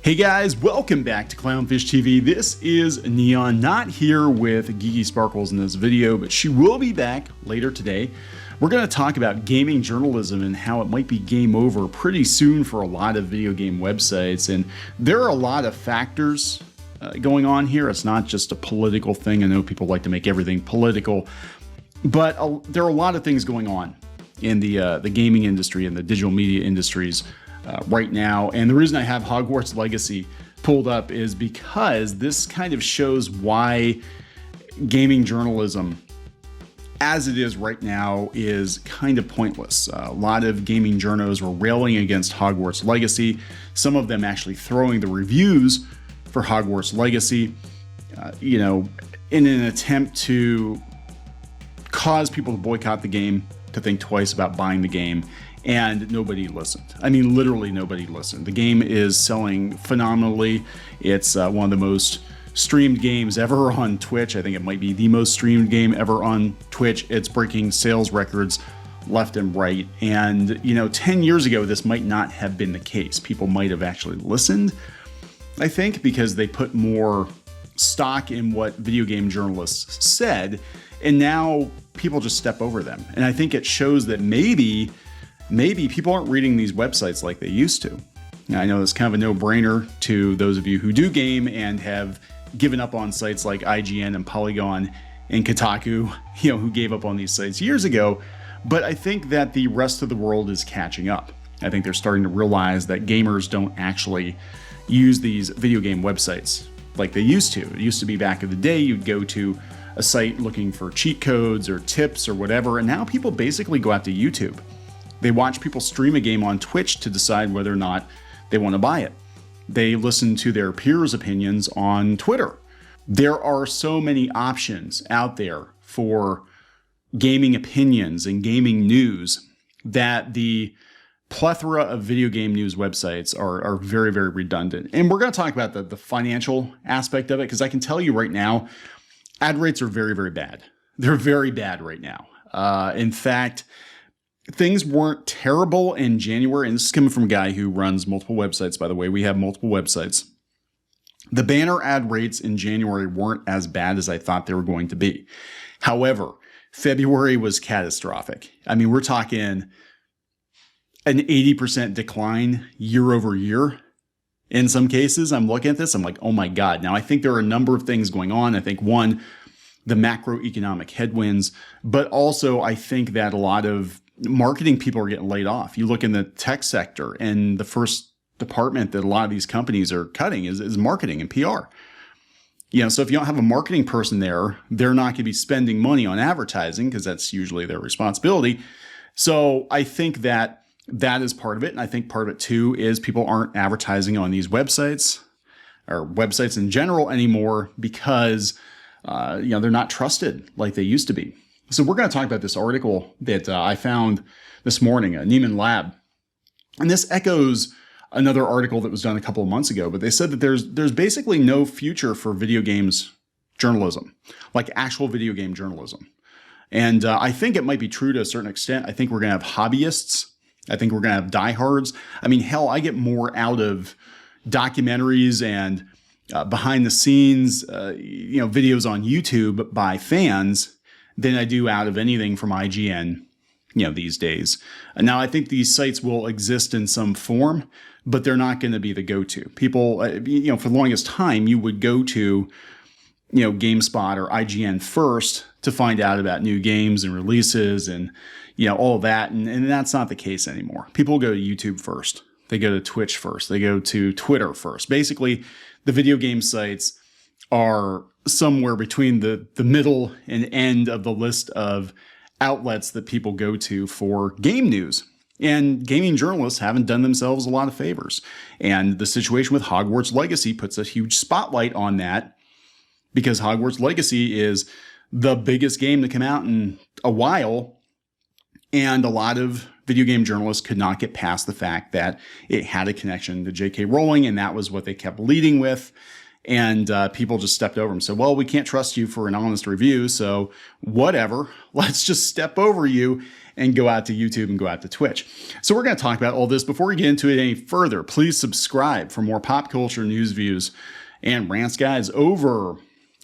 Hey guys, welcome back to Clownfish TV. This is Neon, not here with Geeky Sparkles in this video, but she will be back later today. We're going to talk about gaming journalism and how it might be game over pretty soon for a lot of video game websites. And there are a lot of factors going on here. It's not just a political thing. I know people like to make everything political, but there are a lot of things going on in the gaming industry and the digital media industries right now. And the reason I have Hogwarts Legacy pulled up is because this kind of shows why gaming journalism as it is right now is kind of pointless. A lot of gaming journos were railing against Hogwarts Legacy, some of them actually throwing the reviews for Hogwarts Legacy, in an attempt to cause people to boycott the game, to think twice about buying the game. And nobody listened. I mean, literally nobody listened. The game is selling phenomenally. It's one of the most streamed games ever on Twitch. I think it might be the most streamed game ever on Twitch. It's breaking sales records left and right. And, 10 years ago, this might not have been the case. People might have actually listened, I think, because they put more stock in what video game journalists said. And now people just step over them. And I think it shows that maybe people aren't reading these websites like they used to. Now, I know it's kind of a no-brainer to those of you who do game and have given up on sites like IGN and Polygon and Kotaku, who gave up on these sites years ago. But I think that the rest of the world is catching up. I think they're starting to realize that gamers don't actually use these video game websites like they used to. It used to be back in the day, you'd go to a site looking for cheat codes or tips or whatever, and now people basically go out to YouTube. They watch people stream a game on Twitch to decide whether or not they want to buy it. They listen to their peers' opinions on Twitter. There are so many options out there for gaming opinions and gaming news that the plethora of video game news websites are very, very redundant. And we're going to talk about the financial aspect of it, because I can tell you right now, ad rates are very, very bad. They're very bad right now. In fact, things weren't terrible in January, and this is coming from a guy who runs multiple websites, by the way. We have multiple websites. The banner ad rates in January weren't as bad as I thought they were going to be. However, February was catastrophic. I mean, we're talking an 80% decline year over year. In some cases, I'm looking at this, I'm like, oh my God. Now, I think there are a number of things going on. I think one, the macroeconomic headwinds, but also I think that a lot of marketing people are getting laid off. You look in the tech sector, and the first department that a lot of these companies are cutting is marketing and PR. So if you don't have a marketing person there, they're not going to be spending money on advertising because that's usually their responsibility. So I think that is part of it. And I think part of it too is people aren't advertising on these websites or websites in general anymore because, they're not trusted like they used to be. So we're going to talk about this article that I found this morning, Neiman Lab. And this echoes another article that was done a couple of months ago, but they said that there's basically no future for video games journalism, like actual video game journalism. And I think it might be true to a certain extent. I think we're going to have hobbyists. I think we're going to have diehards. I mean, hell, I get more out of documentaries and behind the scenes, videos on YouTube by fans than I do out of anything from IGN, these days. And now I think these sites will exist in some form, but they're not going to be the go-to. People, for the longest time, you would go to, GameSpot or IGN first to find out about new games and releases and, all of that. And that's not the case anymore. People go to YouTube first. They go to Twitch first. They go to Twitter first. Basically, the video game sites are somewhere between the middle and end of the list of outlets that people go to for game news. And gaming journalists haven't done themselves a lot of favors. And the situation with Hogwarts Legacy puts a huge spotlight on that, because Hogwarts Legacy is the biggest game to come out in a while. And a lot of video game journalists could not get past the fact that it had a connection to J.K. Rowling, and that was what they kept leading with. And people just stepped over and said, well, we can't trust you for an honest review. So whatever, let's just step over you and go out to YouTube and go out to Twitch. So we're going to talk about all this. Before we get into it any further, please subscribe for more pop culture news, views, and rants, guys. Over,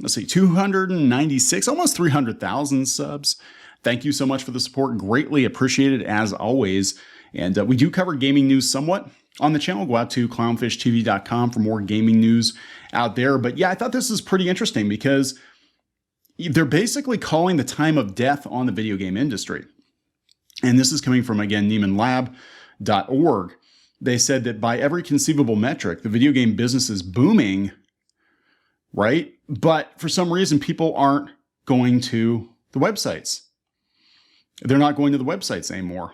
let's see, 296, almost 300,000 subs. Thank you so much for the support. Greatly appreciated as always. And we do cover gaming news somewhat on the channel. Go out to clownshishtv.com for more gaming news out there. But yeah, I thought this is pretty interesting because they're basically calling the time of death on the video game industry. And this is coming from, again, neimanlab.org. They said that by every conceivable metric, the video game business is booming, right? But for some reason, people aren't going to the websites. They're not going to the websites anymore.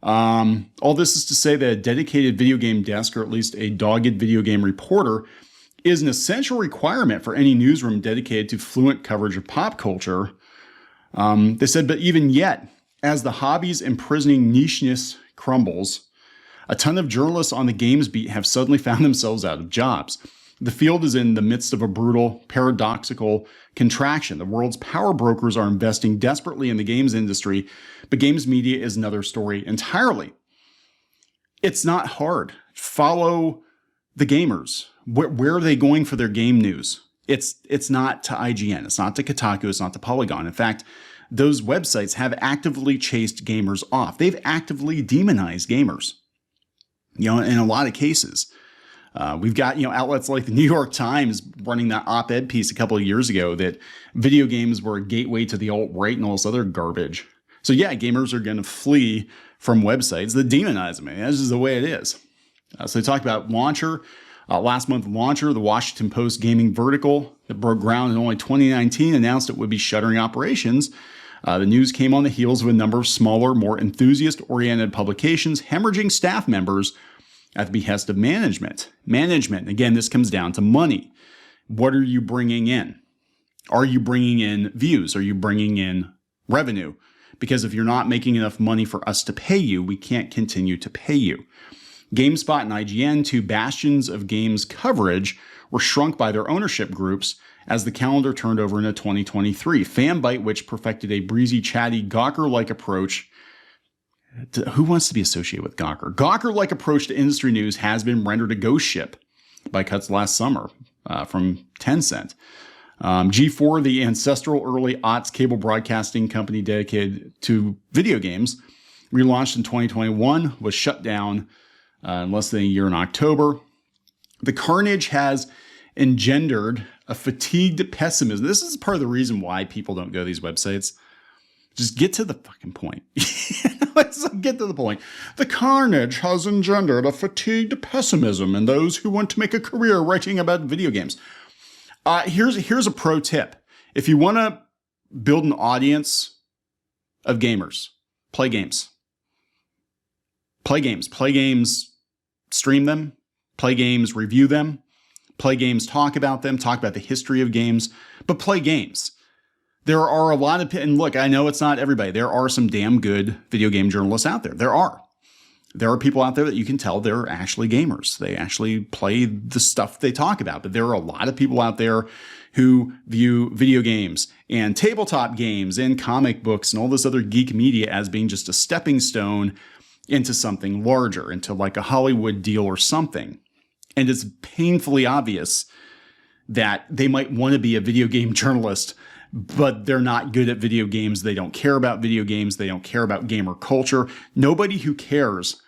All this is to say that a dedicated video game desk, or at least a dogged video game reporter, is an essential requirement for any newsroom dedicated to fluent coverage of pop culture. They said, but even yet, as the hobby's imprisoning nicheness crumbles, a ton of journalists on the games beat have suddenly found themselves out of jobs. The field is in the midst of a brutal, paradoxical contraction. The world's power brokers are investing desperately in the games industry, but games media is another story entirely. It's not hard. Follow the gamers. Where are they going for their game news? It's not to IGN. It's not to Kotaku. It's not to Polygon. In fact, those websites have actively chased gamers off. They've actively demonized gamers, in a lot of cases. We've got, outlets like the New York Times running that op-ed piece a couple of years ago that video games were a gateway to the alt-right and all this other garbage. So yeah, gamers are going to flee from websites that demonize them. That's just the way it is. So they talked about Launcher. Last month, Launcher, the Washington Post gaming vertical that broke ground in only 2019, announced it would be shuttering operations. The news came on the heels of a number of smaller, more enthusiast-oriented publications hemorrhaging staff members at the behest of management. Management, again, this comes down to money. What are you bringing in? Are you bringing in views? Are you bringing in revenue? Because if you're not making enough money for us to pay you, we can't continue to pay you. GameSpot and IGN, two bastions of games coverage, were shrunk by their ownership groups as the calendar turned over into 2023. Fanbyte, which perfected a breezy, chatty, Gawker-like approach. Who wants to be associated with Gawker? Gawker-like approach to industry news has been rendered a ghost ship by cuts last summer from Tencent. G4, the ancestral early aughts cable broadcasting company dedicated to video games, relaunched in 2021, was shut down in less than a year in October. The carnage has engendered a fatigued pessimism. This is part of the reason why people don't go to these websites. Just get to the fucking point. Let's get to the point. The carnage has engendered a fatigued pessimism in those who want to make a career writing about video games. Here's a pro tip. If you want to build an audience of gamers, play games. Play games. Play games, stream them. Play games, review them. Play games, talk about them. Talk about the history of games. But play games. There are a lot of, and look, I know it's not everybody. There are some damn good video game journalists out there. There are people out there that you can tell they're actually gamers. They actually play the stuff they talk about. But there are a lot of people out there who view video games and tabletop games and comic books and all this other geek media as being just a stepping stone into something larger, into like a Hollywood deal or something. And it's painfully obvious that they might want to be a video game journalist, but they're not good at video games. They don't care about video games. They don't care about gamer culture. Nobody who cares,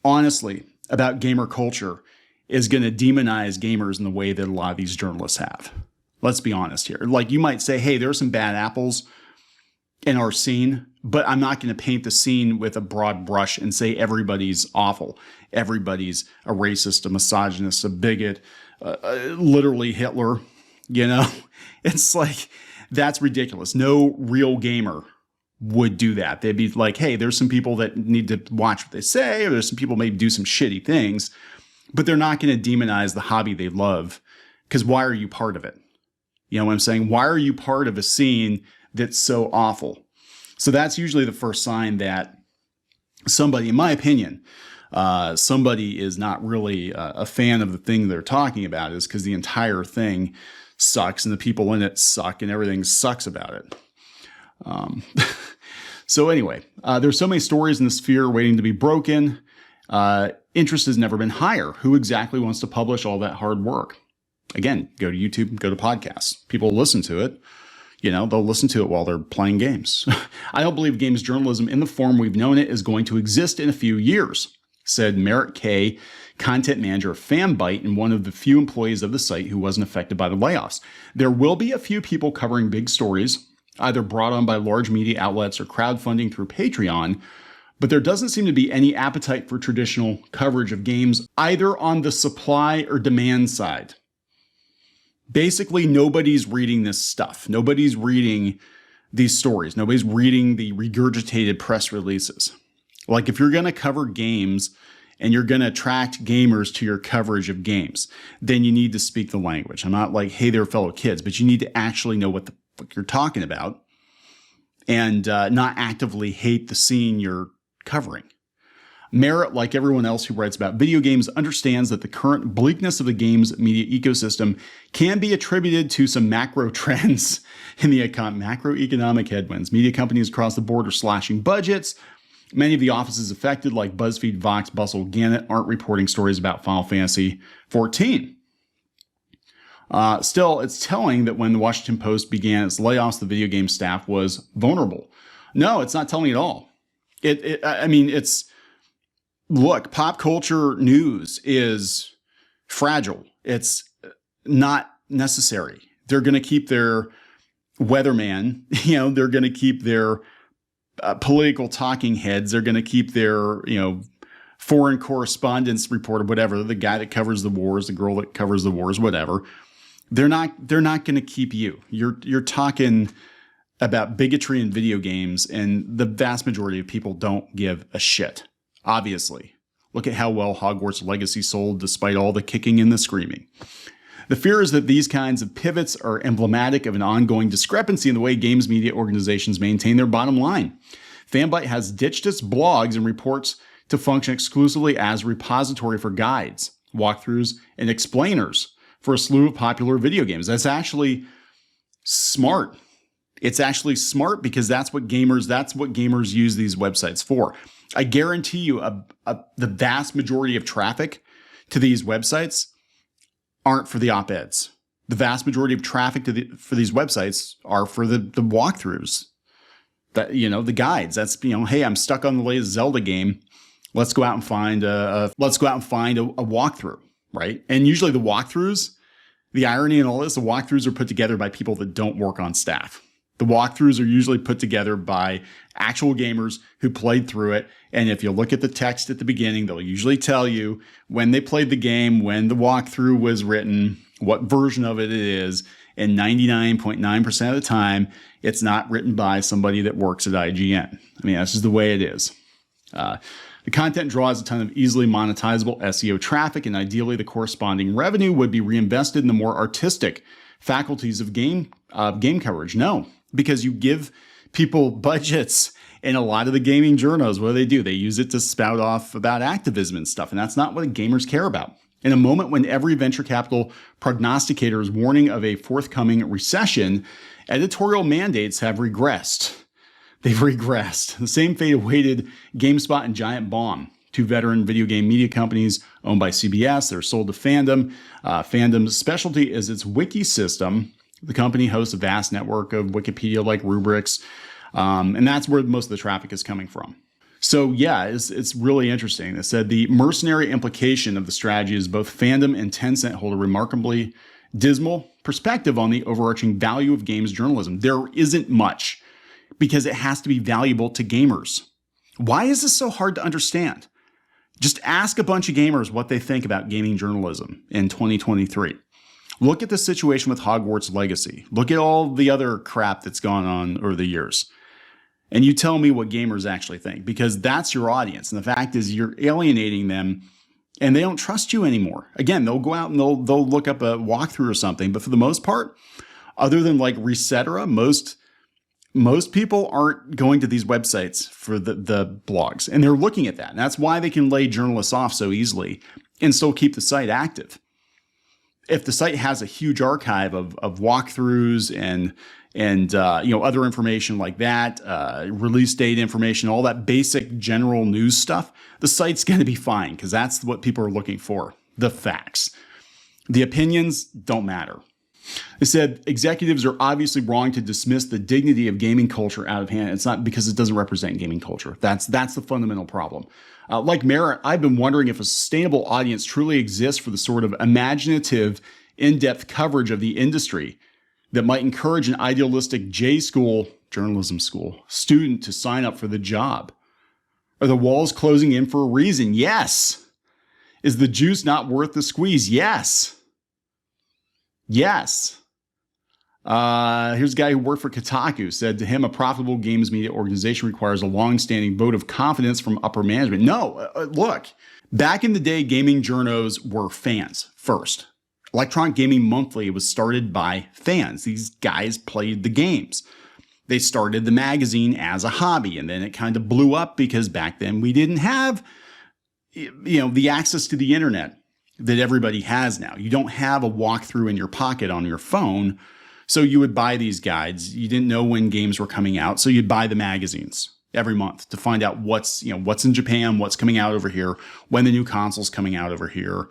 honestly, about gamer culture is going to demonize gamers in the way that a lot of these journalists have. Let's be honest here. Like, you might say, hey, there are some bad apples in our scene, but I'm not going to paint the scene with a broad brush and say everybody's awful. Everybody's a racist, a misogynist, a bigot, literally Hitler. It's like, that's ridiculous. No real gamer would do that. They'd be like, hey, there's some people that need to watch what they say, or there's some people maybe do some shitty things, but they're not going to demonize the hobby they love, because why are you part of it? You know what I'm saying? Why are you part of a scene that's so awful? So that's usually the first sign that somebody, in my opinion, somebody is not really a fan of the thing they're talking about is because the entire thing sucks and the people in it suck and everything sucks about it. So anyway, there's so many stories in the sphere waiting to be broken. Interest has never been higher. Who exactly wants to publish all that hard work? Again, go to YouTube, go to podcasts. People listen to it. They'll listen to it while they're playing games. I don't believe games journalism in the form we've known it is going to exist in a few years, said Merritt Kay, content manager of Fanbyte and one of the few employees of the site who wasn't affected by the layoffs. There will be a few people covering big stories, either brought on by large media outlets or crowdfunding through Patreon, but there doesn't seem to be any appetite for traditional coverage of games, either on the supply or demand side. Basically, nobody's reading this stuff. Nobody's reading these stories. Nobody's reading the regurgitated press releases. Like, if you're going to cover games and you're going to attract gamers to your coverage of games, then you need to speak the language. I'm not like, hey there, fellow kids, but you need to actually know what the fuck you're talking about and not actively hate the scene you're covering. Merritt, like everyone else who writes about video games, understands that the current bleakness of the games media ecosystem can be attributed to some macro trends in the macroeconomic headwinds. Media companies across the board are slashing budgets. Many of the offices affected, like BuzzFeed, Vox, Bustle, Gannett, aren't reporting stories about Final Fantasy XIV. Still, it's telling that when the Washington Post began its layoffs, the video game staff was vulnerable. No, it's not telling at all. Look, pop culture news is fragile. It's not necessary. They're going to keep their weatherman, they're going to keep their political talking heads. They're going to keep their, foreign correspondence reporter, whatever, the guy that covers the wars, the girl that covers the wars, whatever. They're not going to keep you. You're talking about bigotry in video games, and the vast majority of people don't give a shit. Obviously, look at how well Hogwarts Legacy sold despite all the kicking and the screaming. The fear is that these kinds of pivots are emblematic of an ongoing discrepancy in the way games media organizations maintain their bottom line. Fanbyte has ditched its blogs and reports to function exclusively as a repository for guides, walkthroughs, and explainers for a slew of popular video games. That's actually smart. It's actually smart because that's what gamers use these websites for. I guarantee you the vast majority of traffic to these websites aren't for the op-eds. The vast majority of traffic for these websites are for the walkthroughs, that the guides. That's hey, I'm stuck on the latest Zelda game. Let's go out and find a walkthrough, right? And usually the walkthroughs, the irony in all this, the walkthroughs are put together by people that don't work on staff. The walkthroughs are usually put together by actual gamers who played through it. And if you look at the text at the beginning, they'll usually tell you when they played the game, when the walkthrough was written, what version of it is. And 99.9% of the time, it's not written by somebody that works at IGN. That's just the way it is. The content draws a ton of easily monetizable SEO traffic, and ideally the corresponding revenue would be reinvested in the more artistic faculties of game coverage. No, because you give people budgets, and a lot of the gaming journals, what do? They use it to spout off about activism and stuff, and that's not what gamers care about. In a moment when every venture capital prognosticator is warning of a forthcoming recession, editorial mandates have regressed. They've regressed. The same fate awaited GameSpot and Giant Bomb, two veteran video game media companies owned by CBS. They're sold to Fandom. Fandom's specialty is its wiki system. The company hosts a vast network of Wikipedia-like rubrics, and that's where most of the traffic is coming from. So yeah, it's really interesting. It said the mercenary implication of the strategy is both Fandom and Tencent hold a remarkably dismal perspective on the overarching value of games journalism. There isn't much, because it has to be valuable to gamers. Why is this so hard to understand? Just ask a bunch of gamers what they think about gaming journalism in 2023. Look at the situation with Hogwarts Legacy. Look at all the other crap that's gone on over the years. And you tell me what gamers actually think, because that's your audience. And the fact is you're alienating them and they don't trust you anymore. Again, they'll go out and they'll look up a walkthrough or something. But for the most part, other than like Resetera, most Most people aren't going to these websites for the blogs, and they're looking at that. And that's why they can lay journalists off so easily and still keep the site active. If the site has a huge archive of walkthroughs and other information like that, release date information, all that basic general news stuff, the site's going to be fine because that's what people are looking for, the facts. The opinions don't matter. They said executives are obviously wrong to dismiss the dignity of gaming culture out of hand. It's not because it doesn't represent gaming culture. That's the fundamental problem. Like Merritt, I've been wondering if a sustainable audience truly exists for the sort of imaginative, in-depth coverage of the industry that might encourage an idealistic J-school, journalism school, student to sign up for the job. Are the walls closing in for a reason? Yes. Is the juice not worth the squeeze? Yes. Yes. Here's a guy who worked for Kotaku, said to him, a profitable games media organization requires a long-standing vote of confidence from upper management. No, look, back in the day, gaming journos were fans first. Electronic Gaming Monthly was started by fans. These guys played the games. They started the magazine as a hobby, and then it kind of blew up because back then we didn't have, the access to the internet that everybody has now. You don't have a walkthrough in your pocket on your phone. So you would buy these guides. You didn't know when games were coming out. So you'd buy the magazines every month to find out what's in Japan, what's coming out over here, when the new console's coming out over here.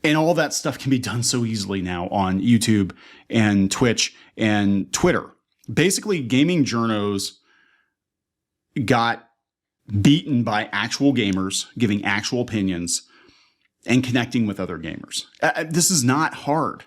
And all that stuff can be done so easily now on YouTube and Twitch and Twitter. Basically, gaming journos got beaten by actual gamers giving actual opinions and connecting with other gamers. This is not hard.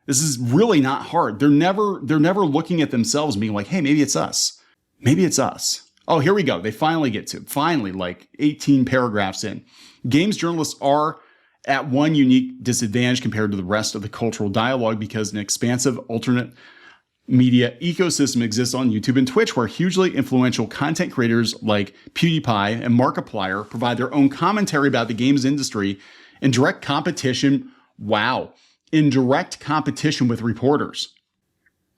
This is really not hard. They're never looking at themselves and being like, hey, maybe it's us. Maybe it's us. Oh, here we go. They finally get to it. Finally, like 18 paragraphs in. Games journalists are at one unique disadvantage compared to the rest of the cultural dialogue because an expansive alternate media ecosystem exists on YouTube and Twitch, where hugely influential content creators like PewDiePie and Markiplier provide their own commentary about the games industry in direct competition. Wow. In direct competition with reporters.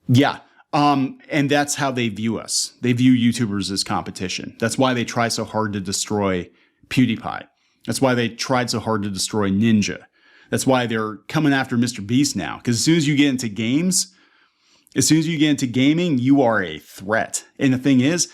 Yeah. And that's how they view us. They view YouTubers as competition. That's why they try so hard to destroy PewDiePie. That's why they tried so hard to destroy Ninja. That's why they're coming after Mr. Beast now. Because as soon as you get into games, as soon as you get into gaming, you are a threat. And the thing is,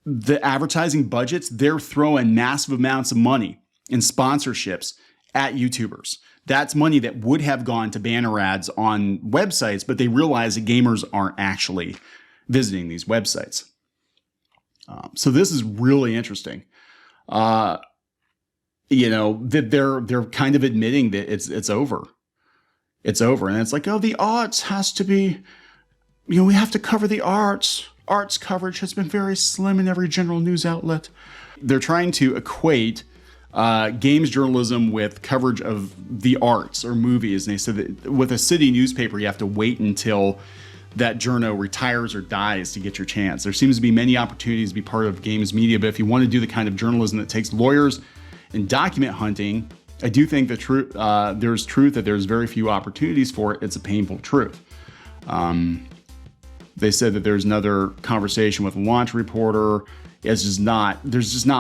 the advertising budgets, they're throwing massive amounts of money in sponsorships at YouTubers. That's money that would have gone to banner ads on websites, but they realize that gamers aren't actually visiting these websites. So this is really interesting. That they're kind of admitting that it's over. It's over. And it's like, oh, the arts has to be, we have to cover the arts. Arts coverage has been very slim in every general news outlet. They're trying to equate games journalism with coverage of the arts or movies. And they said that with a city newspaper, you have to wait until that journo retires or dies to get your chance. There seems to be many opportunities to be part of games media, but if you want to do the kind of journalism that takes lawyers and document hunting, I do think there's truth that there's very few opportunities for it. It's a painful truth. They said that there's another conversation with a launch reporter. There's just not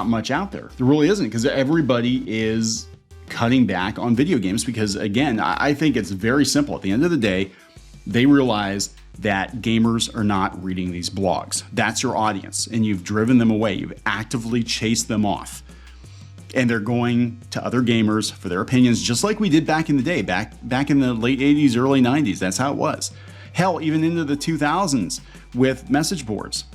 much out there. There really isn't, because everybody is cutting back on video games because, again, I think it's very simple. At the end of the day, they realize that gamers are not reading these blogs. That's your audience, and you've driven them away. You've actively chased them off. And they're going to other gamers for their opinions, just like we did back in the day, back in the late 80s, early 90s. That's how it was. Hell, even into the 2000s with message boards.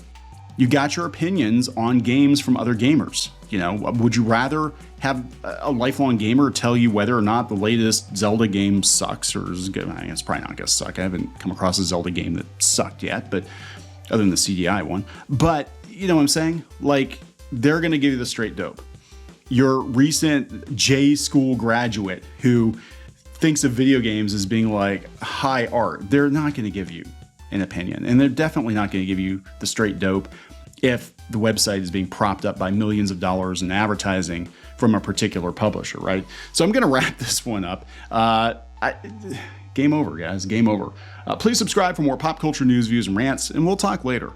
You got your opinions on games from other gamers. Would you rather have a lifelong gamer tell you whether or not the latest Zelda game sucks or is good? I mean, it's probably not going to suck. I haven't come across a Zelda game that sucked yet, but other than the CDI one. But you know what I'm saying? Like, they're going to give you the straight dope. Your recent J school graduate who thinks of video games as being like high art, they're not going to give you an opinion. And they're definitely not going to give you the straight dope if the website is being propped up by millions of dollars in advertising from a particular publisher, right? So I'm going to wrap this one up. game over, guys. Game over. Please subscribe for more pop culture news, views, and rants, and we'll talk later.